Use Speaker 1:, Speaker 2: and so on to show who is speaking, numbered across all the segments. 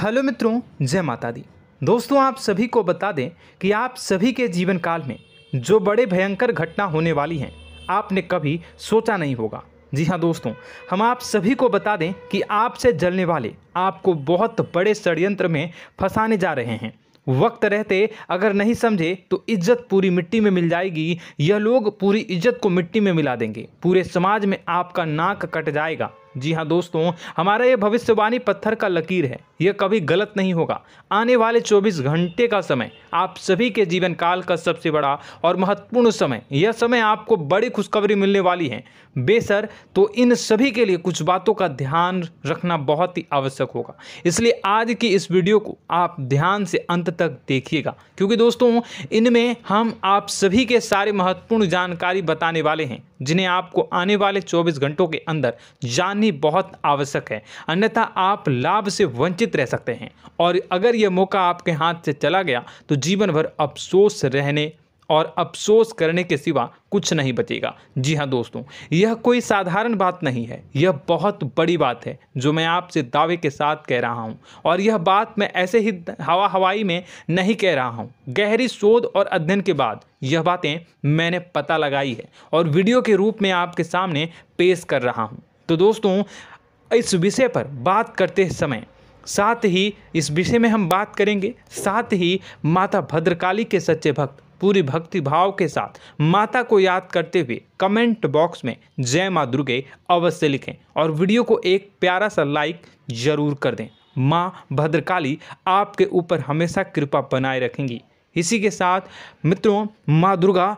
Speaker 1: Hello मित्रों, जय माता दी। दोस्तों, आप सभी को बता दें कि आप सभी के जीवन काल में जो बड़े भयंकर घटना होने वाली हैं, आपने कभी सोचा नहीं होगा। जी हाँ दोस्तों, हम आप सभी को बता दें कि आपसे जलने वाले आपको बहुत बड़े षड्यंत्र में फंसाने जा रहे हैं। वक्त रहते अगर नहीं समझे तो इज्जत पूरी मिट्टी में मिल जाएगी। यह लोग पूरी इज्जत को मिट्टी में मिला देंगे। पूरे समाज में आपका नाक कट जाएगा। जी हाँ दोस्तों, हमारा ये भविष्यवाणी पत्थर का लकीर है। यह कभी गलत नहीं होगा। आने वाले 24 घंटे का समय आप सभी के जीवन काल का सबसे बड़ा और महत्वपूर्ण समय। यह समय आपको बड़ी खुशखबरी मिलने वाली है बेसर। तो इन सभी के लिए कुछ बातों का ध्यान रखना बहुत ही आवश्यक होगा। इसलिए आज की इस वीडियो को आप ध्यान से अंत तक देखिएगा, क्योंकि दोस्तों इनमें हम आप सभी के सारे महत्वपूर्ण जानकारी बताने वाले हैं, जिन्हें आपको आने वाले 24 घंटों के अंदर जाननी बहुत आवश्यक है। अन्यथा आप लाभ से वंचित रह सकते हैं, और अगर यह मौका आपके हाथ से चला गया तो जीवन भर अफसोस रहने और अफसोस करने के सिवा कुछ नहीं बचेगा। जी हाँ दोस्तों, यह कोई साधारण बात नहीं है। यह बहुत बड़ी बात है जो मैं आपसे दावे के साथ कह रहा हूँ, और यह बात मैं ऐसे ही हवाई में नहीं कह रहा हूँ। गहरी शोध और अध्ययन के बाद यह बातें मैंने पता लगाई है और वीडियो के रूप में आपके सामने पेश कर रहा हूँ। तो दोस्तों, इस विषय पर बात करते समय साथ ही इस विषय में हम बात करेंगे, साथ ही माता भद्रकाली के सच्चे भक्त पूरी भक्ति भाव के साथ माता को याद करते हुए कमेंट बॉक्स में जय माँ दुर्गे अवश्य लिखें, और वीडियो को एक प्यारा सा लाइक जरूर कर दें। माँ भद्रकाली आपके ऊपर हमेशा कृपा बनाए रखेंगी। इसी के साथ मित्रों, माँ दुर्गा,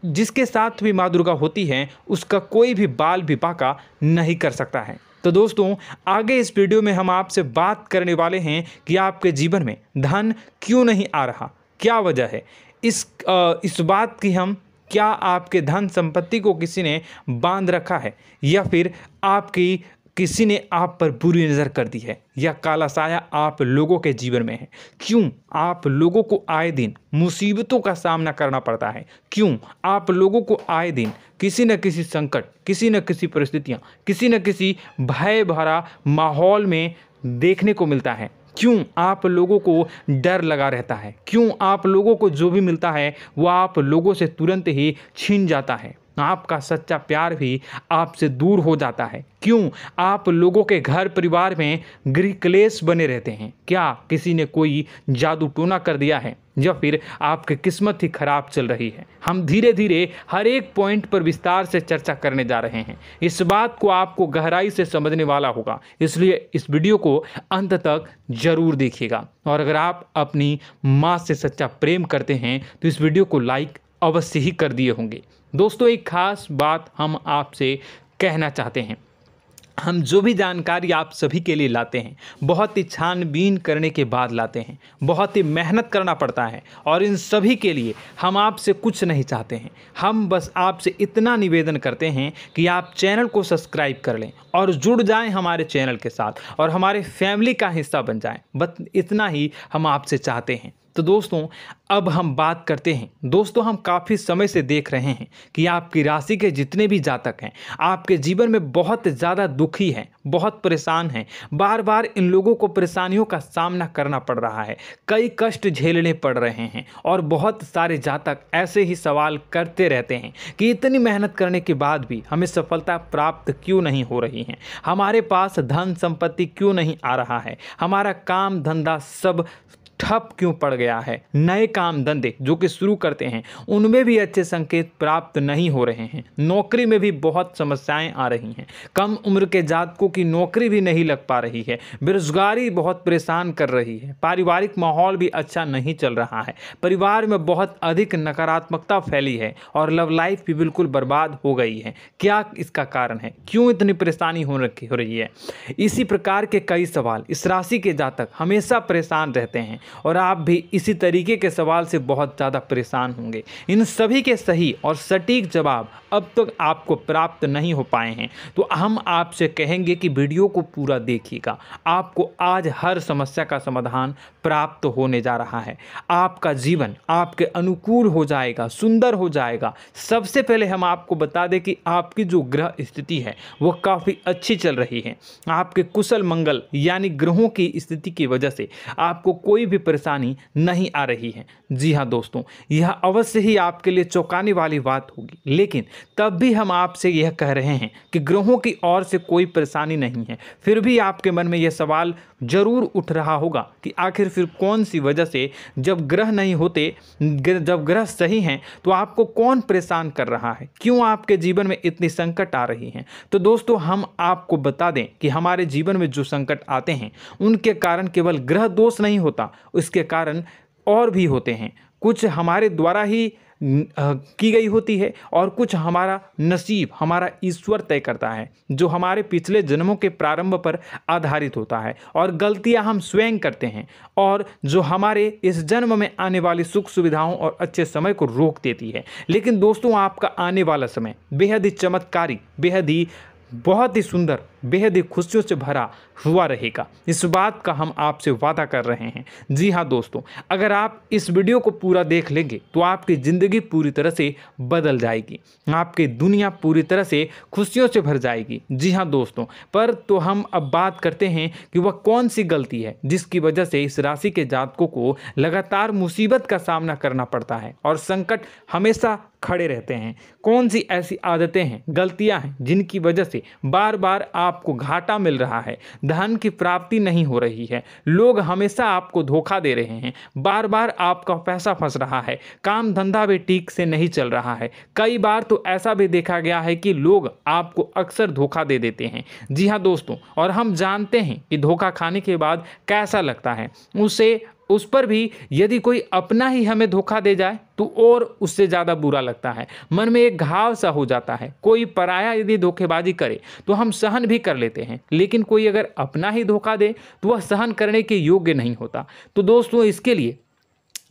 Speaker 1: जिसके साथ भी माँ दुर्गा होती हैं, उसका कोई भी बाल भी बांका नहीं कर सकता है। तो दोस्तों, आगे इस वीडियो में हम आपसे बात करने वाले हैं कि आपके जीवन में धन क्यों नहीं आ रहा, क्या वजह है इस बात की। हम क्या आपके धन संपत्ति को किसी ने बांध रखा है, या फिर आपकी किसी ने आप पर बुरी नज़र कर दी है, या काला साया आप लोगों के जीवन में है। क्यों आप लोगों को आए दिन मुसीबतों का सामना करना पड़ता है, क्यों आप लोगों को आए दिन किसी न किसी संकट, किसी न किसी परिस्थितियाँ, किसी न किसी भय भरा माहौल में देखने को मिलता है। क्यों आप लोगों को डर लगा रहता है, क्यों आप लोगों को जो भी मिलता है वो आप लोगों से तुरंत ही छीन जाता है, आपका सच्चा प्यार भी आपसे दूर हो जाता है। क्यों आप लोगों के घर परिवार में गृह क्लेश बने रहते हैं। क्या किसी ने कोई जादू टोना कर दिया है, या फिर आपकी किस्मत ही खराब चल रही है। हम धीरे धीरे हर एक पॉइंट पर विस्तार से चर्चा करने जा रहे हैं। इस बात को आपको गहराई से समझने वाला होगा, इसलिए इस वीडियो को अंत तक जरूर देखिएगा। और अगर आप अपनी माँ से सच्चा प्रेम करते हैं तो इस वीडियो को लाइक अवश्य ही कर दिए होंगे। दोस्तों, एक खास बात हम आपसे कहना चाहते हैं। हम जो भी जानकारी आप सभी के लिए लाते हैं, बहुत ही छानबीन करने के बाद लाते हैं, बहुत ही मेहनत करना पड़ता है, और इन सभी के लिए हम आपसे कुछ नहीं चाहते हैं। हम बस आपसे इतना निवेदन करते हैं कि आप चैनल को सब्सक्राइब कर लें और जुड़ जाएं हमारे चैनल के साथ, और हमारे फैमिली का हिस्सा बन जाएं। बस इतना ही हम आपसे चाहते हैं। तो दोस्तों, अब हम बात करते हैं। दोस्तों, हम काफ़ी समय से देख रहे हैं कि आपकी राशि के जितने भी जातक हैं, आपके जीवन में बहुत ज़्यादा दुखी हैं, बहुत परेशान हैं। बार बार इन लोगों को परेशानियों का सामना करना पड़ रहा है, कई कष्ट झेलने पड़ रहे हैं, और बहुत सारे जातक ऐसे ही सवाल करते रहते हैं कि इतनी मेहनत करने के बाद भी हमें सफलता प्राप्त क्यों नहीं हो रही है, हमारे पास धन संपत्ति क्यों नहीं आ रहा है, हमारा काम धंधा सब ठप क्यों पड़ गया है। नए काम धंधे जो कि शुरू करते हैं उनमें भी अच्छे संकेत प्राप्त नहीं हो रहे हैं। नौकरी में भी बहुत समस्याएं आ रही हैं। कम उम्र के जातकों की नौकरी भी नहीं लग पा रही है। बेरोजगारी बहुत परेशान कर रही है। पारिवारिक माहौल भी अच्छा नहीं चल रहा है। परिवार में बहुत अधिक नकारात्मकता फैली है, और लव लाइफ भी बिल्कुल बर्बाद हो गई है। क्या इसका कारण है, क्यों इतनी परेशानी हो रही है? इसी प्रकार के कई सवाल इस राशि के जातक हमेशा परेशान रहते हैं। और आप भी इसी तरीके के सवाल से बहुत ज़्यादा परेशान होंगे। इन सभी के सही और सटीक जवाब अब तक आपको प्राप्त नहीं हो पाए हैं, तो हम आपसे कहेंगे कि वीडियो को पूरा देखिएगा। आपको आज हर समस्या का समाधान प्राप्त होने जा रहा है। आपका जीवन आपके अनुकूल हो जाएगा, सुंदर हो जाएगा। सबसे पहले हम आपको बता दें कि आपकी जो ग्रह स्थिति है वो काफ़ी अच्छी चल रही है। आपके कुशल मंगल यानी ग्रहों की स्थिति की वजह से आपको कोई भी परेशानी नहीं आ रही है। जी हाँ दोस्तों, यह अवश्य ही आपके लिए चौंकाने वाली बात होगी, लेकिन तब भी हम आपसे यह कह रहे हैं कि ग्रहों की ओर से कोई परेशानी नहीं है। फिर भी आपके मन में यह सवाल जरूर उठ रहा होगा कि आखिर फिर कौन सी वजह से, जब ग्रह नहीं होते, जब ग्रह सही हैं, तो आपको कौन परेशान कर रहा है, क्यों आपके जीवन में इतनी संकट आ रही हैं। तो दोस्तों, हम आपको बता दें कि हमारे जीवन में जो संकट आते हैं उनके कारण केवल ग्रह दोष नहीं होता, उसके कारण और भी होते हैं। कुछ हमारे द्वारा ही की गई होती है और कुछ हमारा नसीब, हमारा ईश्वर तय करता है, जो हमारे पिछले जन्मों के प्रारंभ पर आधारित होता है। और गलतियां हम स्वयं करते हैं और जो हमारे इस जन्म में आने वाली सुख सुविधाओं और अच्छे समय को रोक देती है। लेकिन दोस्तों, आपका आने वाला समय बेहद ही चमत्कारी, बेहद ही बहुत ही सुंदर, बेहद ही खुशियों से भरा हुआ रहेगा। इस बात का हम आपसे वादा कर रहे हैं। जी हाँ दोस्तों, अगर आप इस वीडियो को पूरा देख लेंगे तो आपकी ज़िंदगी पूरी तरह से बदल जाएगी, आपकी दुनिया पूरी तरह से खुशियों से भर जाएगी। जी हाँ दोस्तों, पर तो हम अब बात करते हैं कि वह कौन सी गलती है जिसकी वजह से इस राशि के जातकों को लगातार मुसीबत का सामना करना पड़ता है और संकट हमेशा खड़े रहते हैं। कौन सी ऐसी आदतें हैं, गलतियां हैं जिनकी वजह से बार बार आपको घाटा मिल रहा है, धन की प्राप्ति नहीं हो रही है, लोग हमेशा आपको धोखा दे रहे हैं, बार बार आपका पैसा फंस रहा है, काम धंधा भी ठीक से नहीं चल रहा है। कई बार तो ऐसा भी देखा गया है कि लोग आपको अक्सर धोखा दे देते हैं। जी हाँ दोस्तों, और हम जानते हैं कि धोखा खाने के बाद कैसा लगता है। उस पर भी यदि कोई अपना ही हमें धोखा दे जाए तो और उससे ज़्यादा बुरा लगता है, मन में एक घाव सा हो जाता है। कोई पराया यदि धोखेबाजी करे तो हम सहन भी कर लेते हैं, लेकिन कोई अगर अपना ही धोखा दे तो वह सहन करने के योग्य नहीं होता। तो दोस्तों, इसके लिए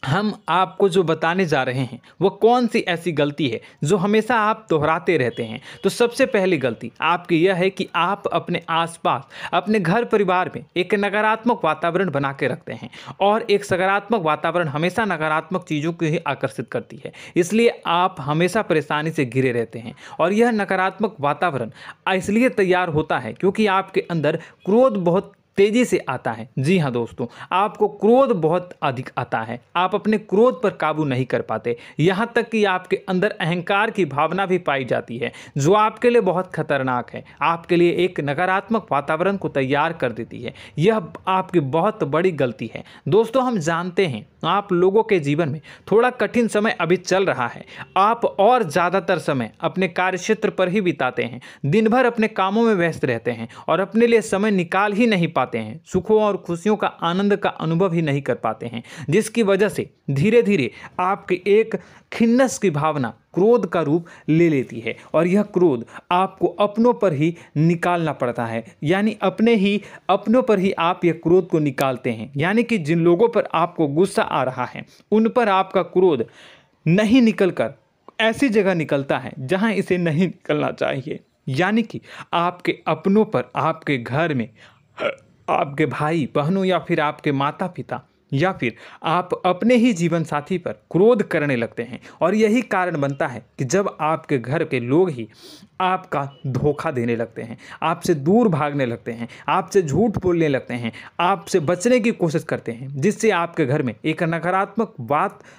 Speaker 1: हम आपको जो बताने जा रहे हैं वो कौन सी ऐसी गलती है जो हमेशा आप दोहराते रहते हैं। तो सबसे पहली गलती आपकी यह है कि आप अपने आसपास, अपने घर परिवार में एक नकारात्मक वातावरण बना के रखते हैं, और एक सकारात्मक वातावरण हमेशा नकारात्मक चीज़ों को ही आकर्षित करती है। इसलिए आप हमेशा परेशानी से घिरे रहते हैं, और यह नकारात्मक वातावरण इसलिए तैयार होता है क्योंकि आपके अंदर क्रोध बहुत तेजी से आता है। जी हाँ दोस्तों, आपको क्रोध बहुत अधिक आता है, आप अपने क्रोध पर काबू नहीं कर पाते, यहाँ तक कि आपके अंदर अहंकार की भावना भी पाई जाती है, जो आपके लिए बहुत खतरनाक है, आपके लिए एक नकारात्मक वातावरण को तैयार कर देती है। यह आपकी बहुत बड़ी गलती है। दोस्तों, हम जानते हैं आप लोगों के जीवन में थोड़ा कठिन समय अभी चल रहा है। आप और ज़्यादातर समय अपने कार्यक्षेत्र पर ही बिताते हैं, दिन भर अपने कामों में व्यस्त रहते हैं और अपने लिए समय निकाल ही नहीं पाते हैं, सुखों और खुशियों का आनंद का अनुभव ही नहीं कर पाते हैं, जिसकी वजह से धीरे धीरे आपकी एक खिन्नस की भावना क्रोध का रूप ले लेती है, और यह क्रोध आपको अपनों पर ही निकालना पड़ता है। यानी अपनों पर ही आप यह क्रोध को निकालते हैं। यानी कि जिन लोगों पर आपको गुस्सा आ रहा है उन पर आपका क्रोध नहीं निकलकर ऐसी जगह निकलता है जहां इसे नहीं निकलना चाहिए। यानी कि आपके अपनों पर, आपके घर में आपके भाई बहनों या फिर आपके माता पिता या फिर आप अपने ही जीवन साथी पर क्रोध करने लगते हैं, और यही कारण बनता है कि जब आपके घर के लोग ही आपका धोखा देने लगते हैं, आपसे दूर भागने लगते हैं, आपसे झूठ बोलने लगते हैं, आपसे बचने की कोशिश करते हैं, जिससे आपके घर में एक नकारात्मक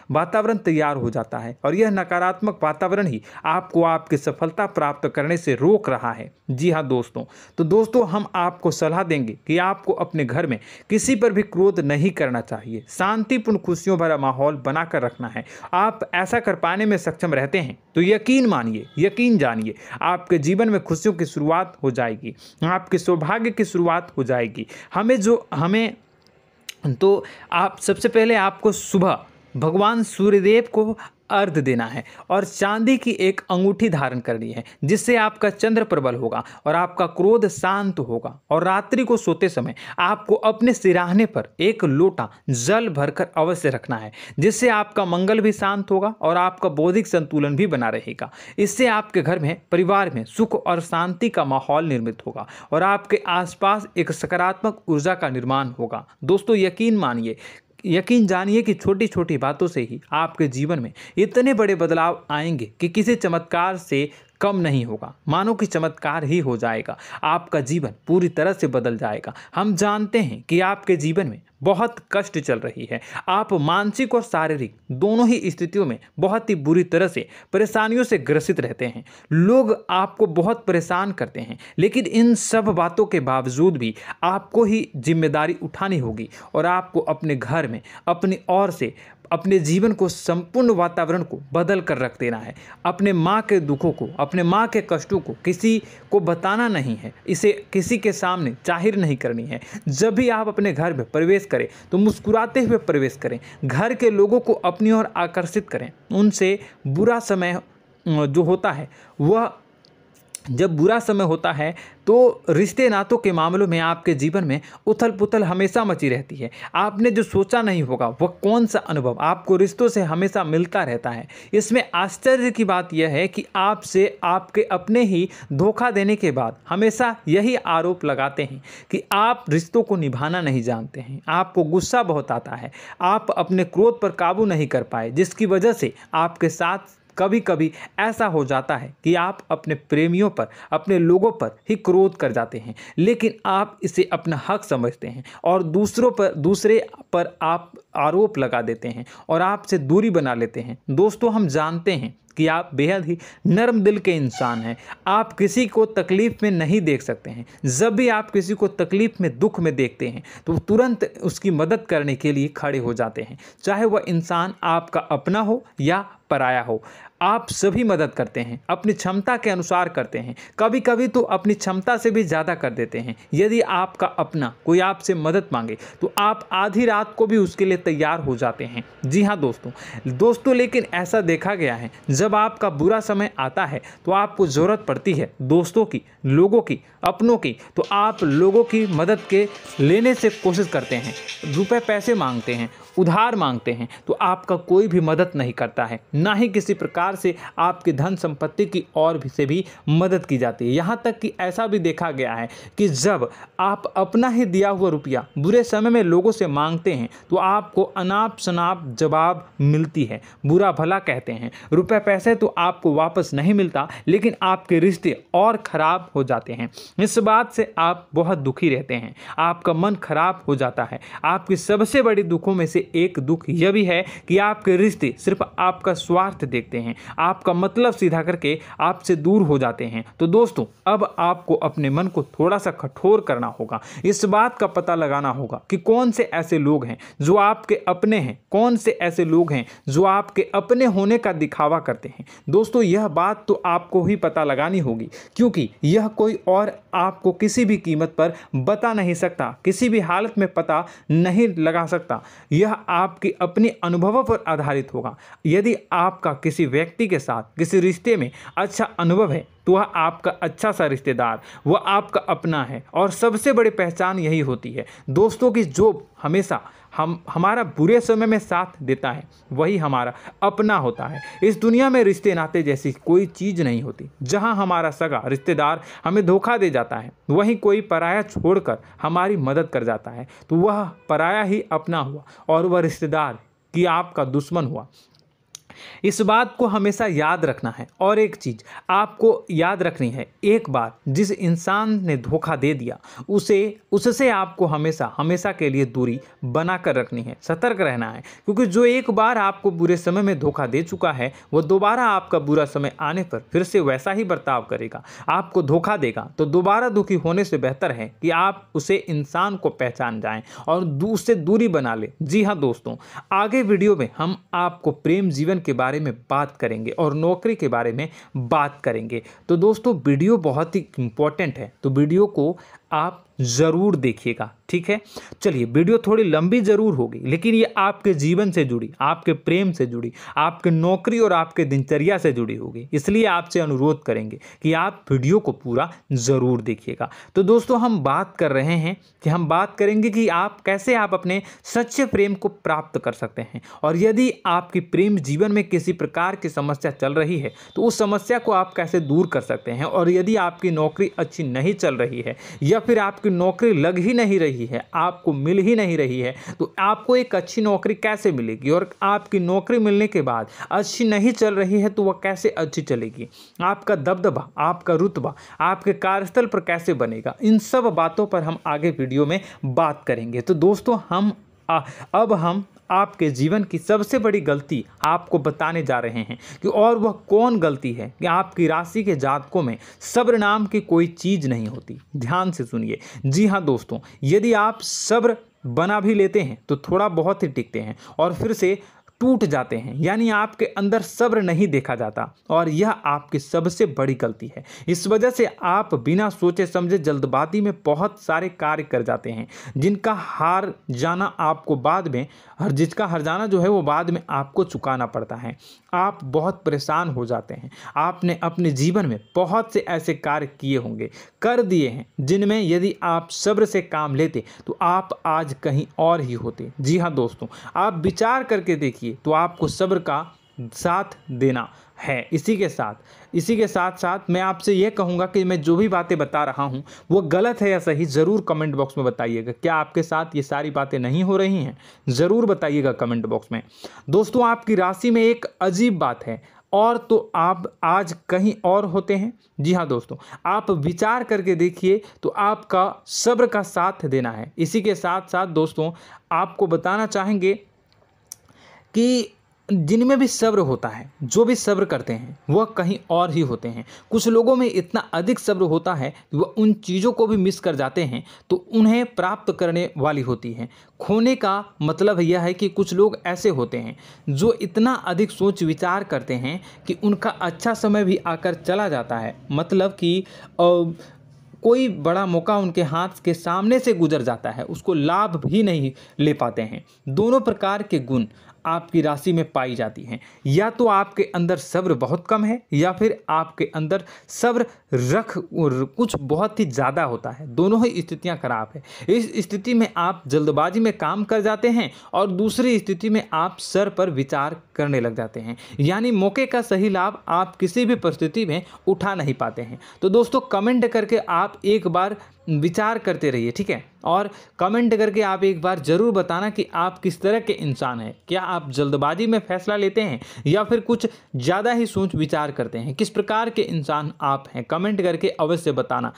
Speaker 1: वातावरण तैयार हो जाता है, और यह नकारात्मक वातावरण ही आपको आपकी सफलता प्राप्त करने से रोक रहा है। जी हाँ दोस्तों, तो दोस्तों, हम आपको सलाह देंगे कि आपको अपने घर में किसी पर भी क्रोध नहीं करना चाहिए, शांतिपूर्ण खुशियों भरा माहौल बनाकर रखना है। आप ऐसा कर पाने में सक्षम रहते हैं तो यकीन मानिए, यकीन जानिए, आपके जीवन में खुशियों की शुरुआत हो जाएगी, आपके सौभाग्य की शुरुआत हो जाएगी। आप सबसे पहले आपको सुबह भगवान सूर्यदेव को अर्घ देना है और चांदी की एक अंगूठी धारण करनी है, जिससे आपका चंद्र प्रबल होगा और आपका क्रोध शांत होगा। और रात्रि को सोते समय आपको अपने सिराहने पर एक लोटा जल भरकर अवश्य रखना है, जिससे आपका मंगल भी शांत होगा और आपका बौद्धिक संतुलन भी बना रहेगा। इससे आपके घर में, परिवार में सुख और शांति का माहौल निर्मित होगा और आपके आसपास एक सकारात्मक ऊर्जा का निर्माण होगा। दोस्तों यकीन जानिए कि छोटी छोटी बातों से ही आपके जीवन में इतने बड़े बदलाव आएंगे कि किसी चमत्कार से कम नहीं होगा। मानो कि चमत्कार ही हो जाएगा, आपका जीवन पूरी तरह से बदल जाएगा। हम जानते हैं कि आपके जीवन में बहुत कष्ट चल रही है, आप मानसिक और शारीरिक दोनों ही स्थितियों में बहुत ही बुरी तरह से परेशानियों से ग्रसित रहते हैं। लोग आपको बहुत परेशान करते हैं, लेकिन इन सब बातों के बावजूद भी आपको ही जिम्मेदारी उठानी होगी और आपको अपने घर में अपनी ओर से अपने जीवन को, संपूर्ण वातावरण को बदल कर रख देना है। अपने माँ के दुखों को, अपने माँ के कष्टों को किसी को बताना नहीं है, इसे किसी के सामने जाहिर नहीं करनी है। जब भी आप अपने घर में प्रवेश करें तो मुस्कुराते हुए प्रवेश करें, घर के लोगों को अपनी ओर आकर्षित करें। उनसे बुरा समय जो होता है वह जब बुरा समय होता है तो रिश्ते नातों के मामलों में आपके जीवन में उथल पुथल हमेशा मची रहती है। आपने जो सोचा नहीं होगा वह कौन सा अनुभव आपको रिश्तों से हमेशा मिलता रहता है। इसमें आश्चर्य की बात यह है कि आपसे आपके अपने ही धोखा देने के बाद हमेशा यही आरोप लगाते हैं कि आप रिश्तों को निभाना नहीं जानते हैं। आपको गुस्सा बहुत आता है, आप अपने क्रोध पर काबू नहीं कर पाए, जिसकी वजह से आपके साथ कभी कभी ऐसा हो जाता है कि आप अपने प्रेमियों पर, अपने लोगों पर ही क्रोध कर जाते हैं, लेकिन आप इसे अपना हक समझते हैं और दूसरे पर आप आरोप लगा देते हैं और आपसे दूरी बना लेते हैं। दोस्तों हम जानते हैं कि आप बेहद ही नर्म दिल के इंसान हैं। आप किसी को तकलीफ़ में नहीं देख सकते हैं। जब भी आप किसी को तकलीफ़ में, दुख में देखते हैं तो तुरंत उसकी मदद करने के लिए खड़े हो जाते हैं, चाहे वह इंसान आपका अपना हो या पराया हो। आप सभी मदद करते हैं, अपनी क्षमता के अनुसार करते हैं, कभी कभी तो अपनी क्षमता से भी ज़्यादा कर देते हैं। यदि आपका अपना कोई आपसे मदद मांगे तो आप आधी रात को भी उसके लिए तैयार हो जाते हैं। जी हाँ दोस्तों, लेकिन ऐसा देखा गया है जब आपका बुरा समय आता है तो आपको ज़रूरत पड़ती है दोस्तों की, लोगों की, अपनों की, तो आप लोगों की मदद के लेने से कोशिश करते हैं, रुपए पैसे मांगते हैं, उधार मांगते हैं, तो आपका कोई भी मदद नहीं करता है, ना ही किसी प्रकार से आपकी धन संपत्ति की और भी से भी मदद की जाती है। यहाँ तक कि ऐसा भी देखा गया है कि जब आप अपना ही दिया हुआ रुपया बुरे समय में लोगों से मांगते हैं तो आपको अनाप शनाप जवाब मिलती है, बुरा भला कहते हैं। रुपए पैसे तो आपको वापस नहीं मिलता, लेकिन आपके रिश्ते और खराब हो जाते हैं। इस बात से आप बहुत दुखी रहते हैं, आपका मन खराब हो जाता है। आपकी सबसे बड़ी दुखों में से एक दुख यह भी है कि आपके रिश्ते सिर्फ आपका स्वार्थ देखते हैं, आपका मतलब सीधा करके आपसे दूर हो जाते हैं। तो दोस्तों अब आपको अपने मन को थोड़ा सा कठोर करना होगा, इस बात का पता लगाना होगा कि कौन से ऐसे लोग हैं जो आपके अपने हैं, कौन से ऐसे लोग हैं जो आपके अपने होने का दिखावा करते हैं। दोस्तों यह बात तो आपको ही पता लगानी होगी, क्योंकि यह कोई और आपको किसी भी कीमत पर बता नहीं सकता, किसी भी हालत में पता नहीं लगा सकता। यह आपके अपने अनुभवों पर आधारित होगा। यदि आपका किसी व्यक्ति के साथ किसी रिश्ते में अच्छा अनुभव है तो वह आपका अच्छा सा रिश्तेदार, वह आपका अपना है। और सबसे बड़ी पहचान यही होती है दोस्तों की जो हमेशा हमारा बुरे समय में साथ देता है वही हमारा अपना होता है। इस दुनिया में रिश्ते नाते जैसी कोई चीज़ नहीं होती। जहां हमारा सगा रिश्तेदार हमें धोखा दे जाता है, वहीं कोई पराया छोड़कर हमारी मदद कर जाता है तो वह पराया ही अपना हुआ और वह रिश्तेदार की आपका दुश्मन हुआ। इस बात को हमेशा याद रखना है। और एक चीज़ आपको याद रखनी है, एक बार जिस इंसान ने धोखा दे दिया उससे आपको हमेशा हमेशा के लिए दूरी बना कर रखनी है, सतर्क रहना है। क्योंकि जो एक बार आपको बुरे समय में धोखा दे चुका है वह दोबारा आपका बुरा समय आने पर फिर से वैसा ही बर्ताव करेगा, आपको धोखा देगा। तो दोबारा दुखी होने से बेहतर है कि आप उसे इंसान को पहचान जाएं और उससे दूरी बना लें। जी हाँ दोस्तों, आगे वीडियो में हम आपको प्रेम जीवन के बारे में बात करेंगे और नौकरी के बारे में बात करेंगे। तो दोस्तों वीडियो बहुत ही इम्पोर्टेंट है, तो वीडियो को आप ज़रूर देखिएगा, ठीक है। चलिए, वीडियो थोड़ी लंबी ज़रूर होगी, लेकिन ये आपके जीवन से जुड़ी, आपके प्रेम से जुड़ी, आपके नौकरी और आपके दिनचर्या से जुड़ी होगी, इसलिए आपसे अनुरोध करेंगे कि आप वीडियो को पूरा ज़रूर देखिएगा। तो दोस्तों, हम बात कर रहे हैं कि हम बात करेंगे कि आप कैसे आप अपने सच्चे प्रेम को प्राप्त कर सकते हैं, और यदि आपकी प्रेम जीवन में किसी प्रकार की समस्या चल रही है तो उस समस्या को आप कैसे दूर कर सकते हैं, और यदि आपकी नौकरी अच्छी नहीं चल रही है या फिर आपकी नौकरी लग ही नहीं रही है, आपको मिल ही नहीं रही है, तो आपको एक अच्छी नौकरी कैसे मिलेगी, और आपकी नौकरी मिलने के बाद अच्छी नहीं चल रही है तो वह कैसे अच्छी चलेगी, आपका दबदबा, आपका रुतबा आपके कार्यस्थल पर कैसे बनेगा, इन सब बातों पर हम आगे वीडियो में बात करेंगे। तो दोस्तों, अब हम आपके जीवन की सबसे बड़ी गलती आपको बताने जा रहे हैं कि और वह कौन गलती है कि आपकी राशि के जातकों में सब्र नाम की कोई चीज़ नहीं होती। ध्यान से सुनिए। जी हाँ दोस्तों, यदि आप सब्र बना भी लेते हैं तो थोड़ा बहुत ही टिकते हैं और फिर से टूट जाते हैं, यानी आपके अंदर सब्र नहीं देखा जाता, और यह आपकी सबसे बड़ी गलती है। इस वजह से आप बिना सोचे समझे जल्दबाजी में बहुत सारे कार्य कर जाते हैं, जिनका हार जाना आपको बाद में, जिसका हर जाना जो है वो बाद में आपको चुकाना पड़ता है। आप बहुत परेशान हो जाते हैं। आपने अपने जीवन में बहुत से ऐसे कार्य किए होंगे, कर दिए हैं, जिनमें यदि आप सब्र से काम लेते तो आप आज कहीं और ही होते। जी हाँ दोस्तों, आप विचार करके देखिए तो आपको सब्र का साथ देना है। इसी के साथ साथ मैं आपसे ये कहूँगा कि मैं जो भी बातें बता रहा हूँ वो गलत है या सही, ज़रूर कमेंट बॉक्स में बताइएगा। क्या आपके साथ ये सारी बातें नहीं हो रही हैं, ज़रूर बताइएगा कमेंट बॉक्स में। दोस्तों, आपकी राशि में एक अजीब बात है, और तो आप आज कहीं और होते हैं। जी हाँ दोस्तों, आप विचार करके देखिए तो आपका सब्र का साथ देना है। इसी के साथ साथ दोस्तों, आपको बताना चाहेंगे कि जिनमें भी सब्र होता है, जो भी सब्र करते हैं वह कहीं और ही होते हैं। कुछ लोगों में इतना अधिक सब्र होता है कि वह उन चीज़ों को भी मिस कर जाते हैं तो उन्हें प्राप्त करने वाली होती हैं। खोने का मतलब यह है कि कुछ लोग ऐसे होते हैं जो इतना अधिक सोच विचार करते हैं कि उनका अच्छा समय भी आकर चला जाता है, मतलब कि कोई बड़ा मौका उनके हाथ के सामने से गुजर जाता है, उसको लाभ भी नहीं ले पाते हैं। दोनों प्रकार के गुण आपकी राशि में पाई जाती हैं। या तो आपके अंदर सब्र बहुत कम है, या फिर आपके अंदर सब्र कुछ बहुत ही ज़्यादा होता है। दोनों ही स्थितियां खराब है। इस स्थिति में आप जल्दबाजी में काम कर जाते हैं, और दूसरी स्थिति में आप सर पर विचार करने लग जाते हैं, यानी मौके का सही लाभ आप किसी भी परिस्थिति में उठा नहीं पाते हैं। तो दोस्तों, कमेंट करके आप एक बार विचार करते रहिए, ठीक है, और कमेंट करके आप एक बार ज़रूर बताना कि आप किस तरह के इंसान हैं। क्या आप जल्दबाजी में फैसला लेते हैं या फिर कुछ ज़्यादा ही सोच विचार करते हैं? किस प्रकार के इंसान आप हैं, कमेंट करके अवश्य बताना।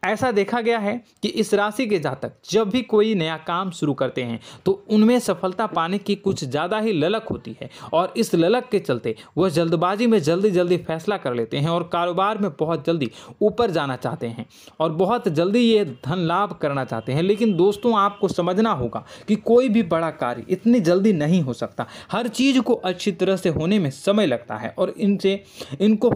Speaker 1: ऐसा देखा गया है कि इस राशि के जातक जब भी कोई नया काम शुरू करते हैं तो उनमें सफलता पाने की कुछ ज़्यादा ही ललक होती है, और इस ललक के चलते वह जल्दबाजी में जल्दी फैसला कर लेते हैं, और कारोबार में बहुत जल्दी ऊपर जाना चाहते हैं, और बहुत जल्दी ये धन लाभ करना चाहते हैं। लेकिन दोस्तों, आपको समझना होगा कि कोई भी बड़ा कार्य इतनी जल्दी नहीं हो सकता। हर चीज़ को अच्छी तरह से होने में समय लगता है, और इनको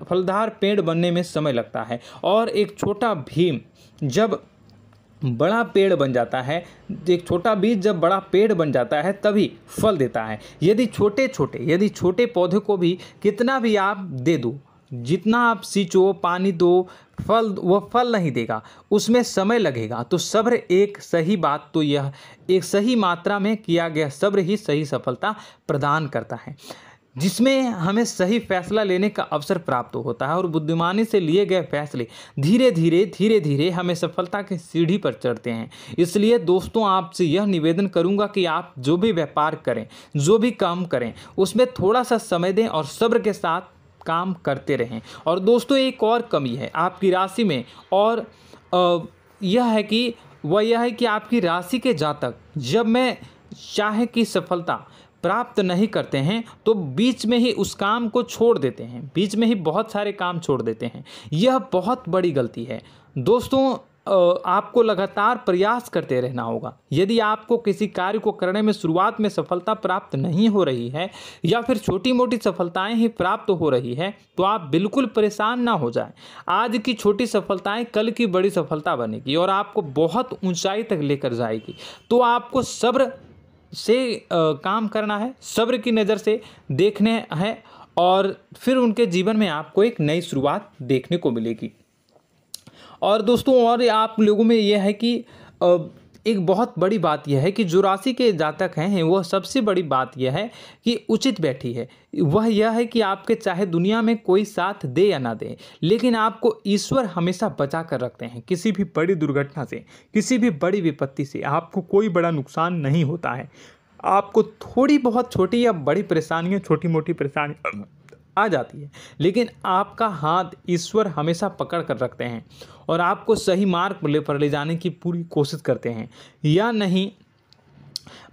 Speaker 1: फलदार पेड़ बनने में समय लगता है। और एक छोटा भीम जब बड़ा पेड़ बन जाता है, एक छोटा बीज जब बड़ा पेड़ बन जाता है तभी फल देता है। यदि छोटे पौधे को भी कितना भी आप दे दो, जितना आप सींचो, पानी दो, वह फल नहीं देगा, उसमें समय लगेगा। तो सब्र एक सही बात, तो यह एक सही मात्रा में किया गया सब्र ही सही सफलता प्रदान करता है, जिसमें हमें सही फैसला लेने का अवसर प्राप्त होता है, और बुद्धिमानी से लिए गए फैसले धीरे धीरे हमें सफलता की सीढ़ी पर चढ़ते हैं। इसलिए दोस्तों, आपसे यह निवेदन करूंगा कि आप जो भी व्यापार करें, जो भी काम करें, उसमें थोड़ा सा समय दें और सब्र के साथ काम करते रहें। और दोस्तों, एक और कमी है आपकी राशि में, और यह है कि आपकी राशि के जातक जब मैं चाहे कि सफलता प्राप्त नहीं करते हैं तो बीच में ही उस काम को छोड़ देते हैं, बीच में ही बहुत सारे काम छोड़ देते हैं। यह बहुत बड़ी गलती है दोस्तों। आपको लगातार प्रयास करते रहना होगा। यदि आपको किसी कार्य को करने में शुरुआत में सफलता प्राप्त नहीं हो रही है या फिर छोटी मोटी सफलताएं ही प्राप्त हो रही है तो आप बिल्कुल परेशान ना हो जाएं। आज की छोटी सफलताएं कल की बड़ी सफलता बनेगी और आपको बहुत ऊंचाई तक लेकर जाएगी। तो आपको सब्र से काम करना है, सब्र की नज़र से देखने हैं और फिर उनके जीवन में आपको एक नई शुरुआत देखने को मिलेगी। और दोस्तों और आप लोगों में यह है कि एक बहुत बड़ी बात यह है कि जो राशि के जातक हैं वह सबसे बड़ी बात यह है कि उचित बैठी है। वह यह है कि आपके चाहे दुनिया में कोई साथ दे या ना दे, लेकिन आपको ईश्वर हमेशा बचा कर रखते हैं। किसी भी बड़ी दुर्घटना से, किसी भी बड़ी विपत्ति से आपको कोई बड़ा नुकसान नहीं होता है। आपको थोड़ी बहुत छोटी या बड़ी परेशानियाँ, छोटी मोटी परेशानी आ जाती है, लेकिन आपका हाथ ईश्वर हमेशा पकड़ कर रखते हैं और आपको सही मार्ग पर ले जाने की पूरी कोशिश करते हैं। या नहीं,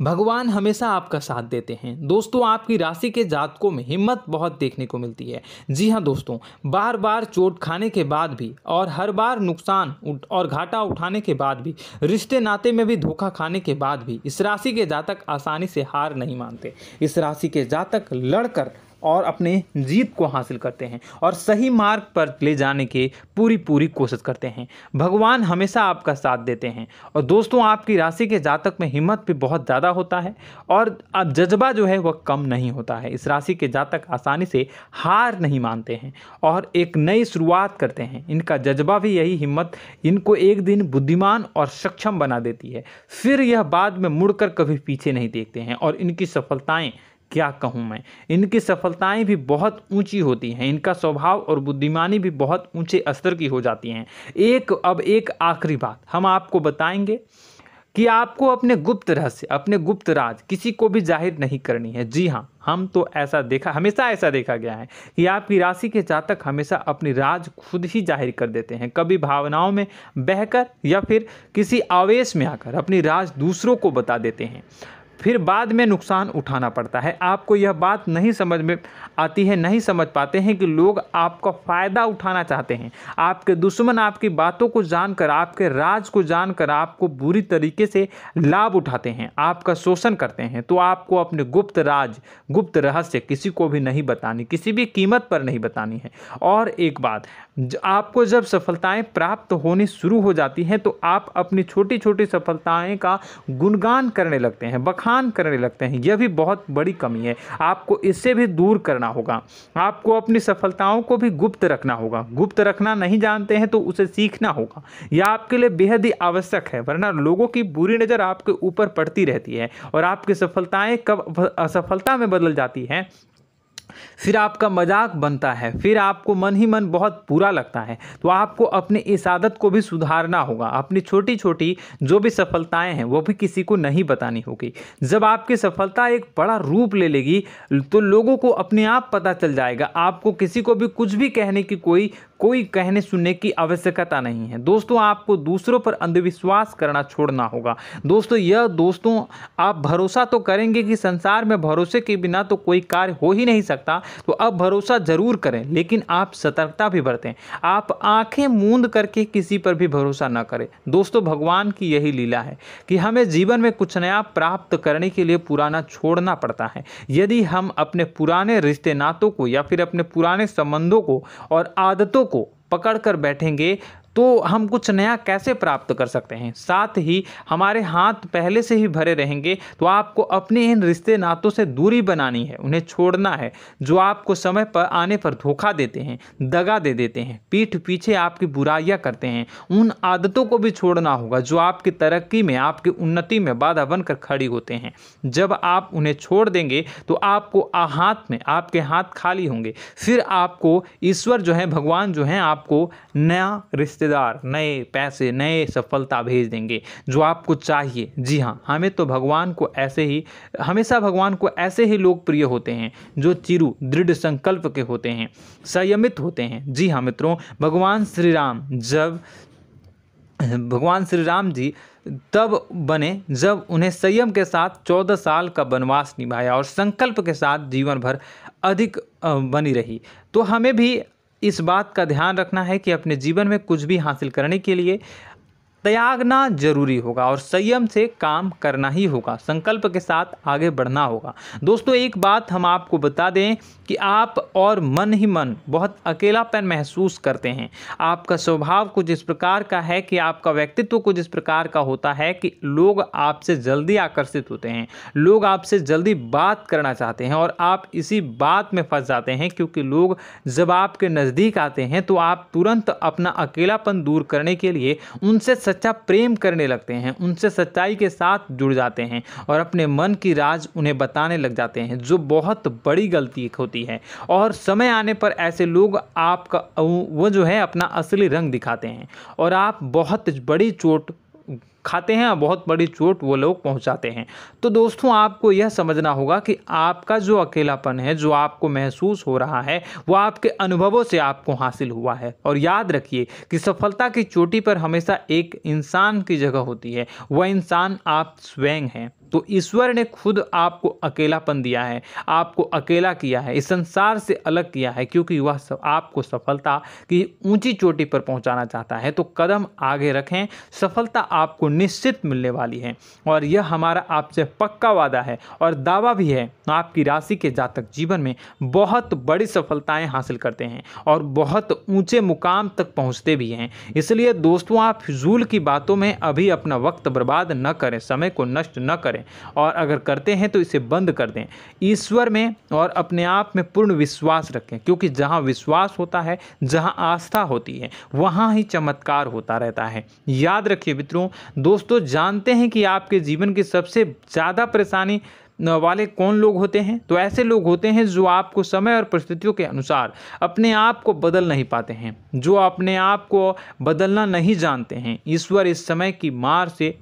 Speaker 1: भगवान हमेशा आपका साथ देते हैं। दोस्तों आपकी राशि के जातकों में हिम्मत बहुत देखने को मिलती है। जी हाँ दोस्तों, बार बार चोट खाने के बाद भी और हर बार नुकसान और घाटा उठाने के बाद भी, रिश्ते नाते में भी धोखा खाने के बाद भी इस राशि के जातक आसानी से हार नहीं मानते। इस राशि के जातक लड़कर और अपने जीत को हासिल करते हैं और सही मार्ग पर ले जाने की पूरी कोशिश करते हैं। भगवान हमेशा आपका साथ देते हैं। और दोस्तों आपकी राशि के जातक में हिम्मत भी बहुत ज़्यादा होता है और अब जज्बा जो है वह कम नहीं होता है। इस राशि के जातक आसानी से हार नहीं मानते हैं और एक नई शुरुआत करते हैं। इनका जज्बा भी यही हिम्मत इनको एक दिन बुद्धिमान और सक्षम बना देती है। फिर यह बाद में मुड़कर कभी पीछे नहीं देखते हैं और इनकी सफलताएं, क्या कहूँ मैं, इनकी सफलताएं भी बहुत ऊंची होती हैं। इनका स्वभाव और बुद्धिमानी भी बहुत ऊंचे स्तर की हो जाती हैं। अब एक आखिरी बात हम आपको बताएंगे कि आपको अपने गुप्त रहस्य, अपने गुप्त राज किसी को भी जाहिर नहीं करनी है। जी हाँ, हमेशा ऐसा देखा गया है कि आपकी राशि के जातक हमेशा अपनी राज खुद ही जाहिर कर देते हैं। कभी भावनाओं में बहकर या फिर किसी आवेश में आकर अपनी राज दूसरों को बता देते हैं, फिर बाद में नुकसान उठाना पड़ता है। आपको यह बात नहीं समझ में आती है, नहीं समझ पाते हैं कि लोग आपका फ़ायदा उठाना चाहते हैं। आपके दुश्मन आपकी बातों को जानकर, आपके राज को जानकर आपको बुरी तरीके से लाभ उठाते हैं, आपका शोषण करते हैं। तो आपको अपने गुप्त राज, गुप्त रहस्य किसी को भी नहीं बतानी, किसी भी कीमत पर नहीं बतानी है। और एक बात, आपको जब सफलताएं प्राप्त होनी शुरू हो जाती हैं तो आप अपनी छोटी छोटी सफलताएं का गुणगान करने लगते हैं, बखान करने लगते हैं। यह भी बहुत बड़ी कमी है, आपको इससे भी दूर करना होगा। आपको अपनी सफलताओं को भी गुप्त रखना होगा। गुप्त रखना नहीं जानते हैं तो उसे सीखना होगा। यह आपके लिए बेहद ही आवश्यक है, वरना लोगों की बुरी नज़र आपके ऊपर पड़ती रहती है और आपकी सफलताएं कब असफलता में बदल जाती हैं, फिर आपका मजाक बनता है, फिर आपको मन ही मन बहुत बुरा लगता है। तो आपको अपनी इस आदत को भी सुधारना होगा। अपनी छोटी छोटी जो भी सफलताएं हैं वो भी किसी को नहीं बतानी होगी। जब आपकी सफलता एक बड़ा रूप ले लेगी तो लोगों को अपने आप पता चल जाएगा। आपको किसी को भी कुछ भी कहने की कोई कहने सुनने की आवश्यकता नहीं है। दोस्तों आपको दूसरों पर अंधविश्वास करना छोड़ना होगा। दोस्तों आप भरोसा तो करेंगे कि संसार में भरोसे के बिना तो कोई कार्य हो ही नहीं सकता, तो अब भरोसा जरूर करें, लेकिन आप सतर्कता भी बरतें। आप आंखें मूंद करके किसी पर भी भरोसा न करें। दोस्तों भगवान की यही लीला है कि हमें जीवन में कुछ नया प्राप्त करने के लिए पुराना छोड़ना पड़ता है। यदि हम अपने पुराने रिश्ते नातों को या फिर अपने पुराने संबंधों को और आदतों को पकड़ कर बैठेंगे तो हम कुछ नया कैसे प्राप्त कर सकते हैं। साथ ही हमारे हाथ पहले से ही भरे रहेंगे। तो आपको अपने इन रिश्ते नातों से दूरी बनानी है, उन्हें छोड़ना है। जो आपको समय पर आने पर धोखा देते हैं, दगा दे देते हैं, पीठ पीछे आपकी बुराइयां करते हैं, उन आदतों को भी छोड़ना होगा जो आपकी तरक्की में, आपकी उन्नति में बाधा बनकर खड़ी होते हैं। जब आप उन्हें छोड़ देंगे तो आपको आपके हाथ खाली होंगे। फिर आपको ईश्वर जो है, भगवान जो है, आपको नया रिश्तेदार, नए पैसे, नए सफलता भेज देंगे जो आपको चाहिए। जी हाँ, हमेशा भगवान को ऐसे ही लोग प्रिय होते हैं जो चिरु दृढ़ संकल्प के होते हैं, संयमित होते हैं। जी हाँ मित्रों, भगवान श्री राम जी तब बने जब उन्हें संयम के साथ 14 साल का वनवास निभाया और संकल्प के साथ जीवन भर अधिक बनी रही। तो हमें भी इस बात का ध्यान रखना है कि अपने जीवन में कुछ भी हासिल करने के लिए त्यागना जरूरी होगा और संयम से काम करना ही होगा, संकल्प के साथ आगे बढ़ना होगा। दोस्तों एक बात हम आपको बता दें कि आप और मन ही मन बहुत अकेलापन महसूस करते हैं। आपका स्वभाव कुछ इस प्रकार का है कि आपका व्यक्तित्व कुछ इस प्रकार का होता है कि लोग आपसे जल्दी आकर्षित होते हैं, लोग आपसे जल्दी बात करना चाहते हैं और आप इसी बात में फंस जाते हैं, क्योंकि लोग जब आपके नज़दीक आते हैं तो आप तुरंत अपना अकेलापन दूर करने के लिए उनसे सच्चा प्रेम करने लगते हैं, उनसे सच्चाई के साथ जुड़ जाते हैं और अपने मन की राज उन्हें बताने लग जाते हैं, जो बहुत बड़ी गलती होती है। और समय आने पर ऐसे लोग आपका वो जो है अपना असली रंग दिखाते हैं और आप बहुत बड़ी चोट खाते हैं और बहुत बड़ी चोट वो लोग पहुंचाते हैं। तो दोस्तों आपको यह समझना होगा कि आपका जो अकेलापन है, जो आपको महसूस हो रहा है, वो आपके अनुभवों से आपको हासिल हुआ है। और याद रखिए कि सफलता की चोटी पर हमेशा एक इंसान की जगह होती है, वह इंसान आप स्वयं हैं। तो ईश्वर ने खुद आपको अकेलापन दिया है, आपको अकेला किया है, इस संसार से अलग किया है, क्योंकि वह आपको सफलता की ऊंची चोटी पर पहुंचाना चाहता है। तो कदम आगे रखें, सफलता आपको निश्चित मिलने वाली है और यह हमारा आपसे पक्का वादा है और दावा भी है। आपकी राशि के जातक जीवन में बहुत बड़ी सफलताएं हासिल करते हैं और बहुत ऊंचे मुकाम तक पहुंचते भी हैं। इसलिए दोस्तों आप फिजूल की बातों में अभी अपना वक्त बर्बाद न करें, समय को नष्ट न करें और अगर करते हैं तो इसे बंद कर दें। ईश्वर में और अपने आप में पूर्ण विश्वास रखें, क्योंकि जहां विश्वास होता है, जहां आस्था होती है, वहां ही चमत्कार होता रहता है। याद रखिए मित्रों, दोस्तों जानते हैं कि आपके जीवन की सबसे ज़्यादा परेशानी वाले कौन लोग होते हैं? तो ऐसे लोग होते हैं जो आपको समय और परिस्थितियों के अनुसार अपने आप को बदल नहीं पाते हैं, जो अपने आप को बदलना नहीं जानते हैं। ईश्वर इस समय की मार से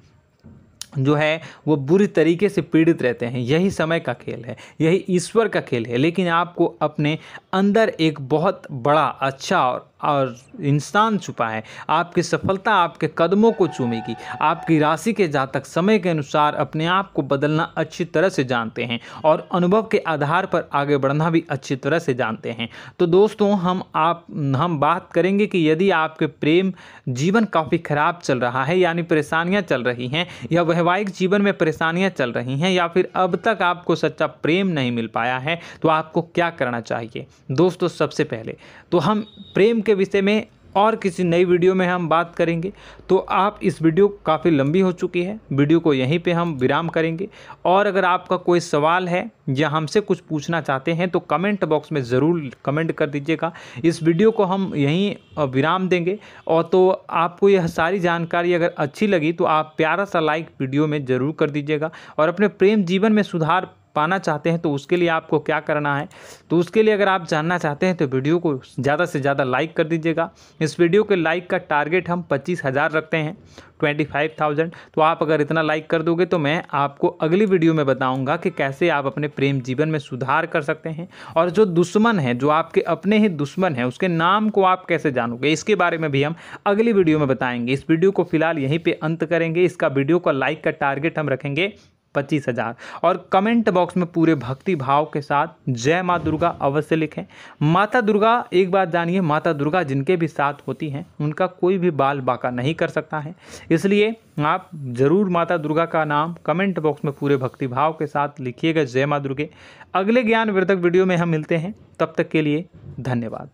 Speaker 1: जो है वो बुरी तरीके से पीड़ित रहते हैं। यही समय का खेल है, यही ईश्वर का खेल है। लेकिन आपको अपने अंदर एक बहुत बड़ा अच्छा और इंसान छुपा है। आपकी सफलता आपके कदमों को चूमेगी। आपकी राशि के जातक समय के अनुसार अपने आप को बदलना अच्छी तरह से जानते हैं और अनुभव के आधार पर आगे बढ़ना भी अच्छी तरह से जानते हैं। तो दोस्तों हम बात करेंगे कि यदि आपके प्रेम जीवन काफ़ी खराब चल रहा है, यानी परेशानियां चल रही हैं, या वैवाहिक जीवन में परेशानियां चल रही हैं, या फिर अब तक आपको सच्चा प्रेम नहीं मिल पाया है, तो आपको क्या करना चाहिए। दोस्तों सबसे पहले तो हम प्रेम के विषय में और किसी नई वीडियो में हम बात करेंगे। तो आप इस वीडियो काफ़ी लंबी हो चुकी है, वीडियो को यहीं पे हम विराम करेंगे। और अगर आपका कोई सवाल है या हमसे कुछ पूछना चाहते हैं तो कमेंट बॉक्स में ज़रूर कमेंट कर दीजिएगा। इस वीडियो को हम यहीं विराम देंगे। और तो आपको यह सारी जानकारी अगर अच्छी लगी तो आप प्यारा सा लाइक वीडियो में ज़रूर कर दीजिएगा। और अपने प्रेम जीवन में सुधार पाना चाहते हैं तो उसके लिए आपको क्या करना है, तो उसके लिए अगर आप जानना चाहते हैं तो वीडियो को ज़्यादा से ज़्यादा लाइक कर दीजिएगा। इस वीडियो के लाइक का टारगेट हम 25,000 रखते हैं, 25,000। तो आप अगर इतना लाइक कर दोगे तो मैं आपको अगली वीडियो में बताऊंगा कि कैसे आप अपने प्रेम जीवन में सुधार कर सकते हैं। और जो दुश्मन है, जो आपके अपने ही दुश्मन है, उसके नाम को आप कैसे जानोगे, इसके बारे में भी हम अगली वीडियो में बताएंगे। इस वीडियो को फिलहाल यहीं पर अंत करेंगे। इसका वीडियो का लाइक का टारगेट हम रखेंगे 25,000। और कमेंट बॉक्स में पूरे भक्ति भाव के साथ जय माँ दुर्गा अवश्य लिखें। माता दुर्गा, एक बात जानिए, माता दुर्गा जिनके भी साथ होती हैं उनका कोई भी बाल बाका नहीं कर सकता है। इसलिए आप ज़रूर माता दुर्गा का नाम कमेंट बॉक्स में पूरे भक्ति भाव के साथ लिखिएगा, जय माँ दुर्गे। अगले ज्ञानवर्धक वीडियो में हम मिलते हैं, तब तक के लिए धन्यवाद।